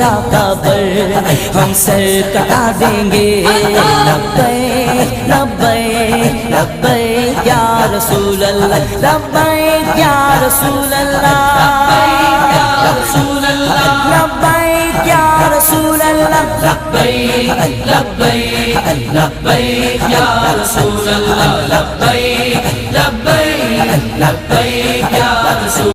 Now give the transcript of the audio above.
आका पर हम सर कटा देंगे। लब्बैक लब्बैक लब्बैक या रसूल अल्लाह, लब्बैक या रसूल अल्लाह, लब्बैक या रसूल अल्लाह, लब्बैक या रसूल अल्लाह, लब्बैक लब्बैक लब्बैक या रसूल अल्लाह, लब्बैक लब्बैक लब्बैक या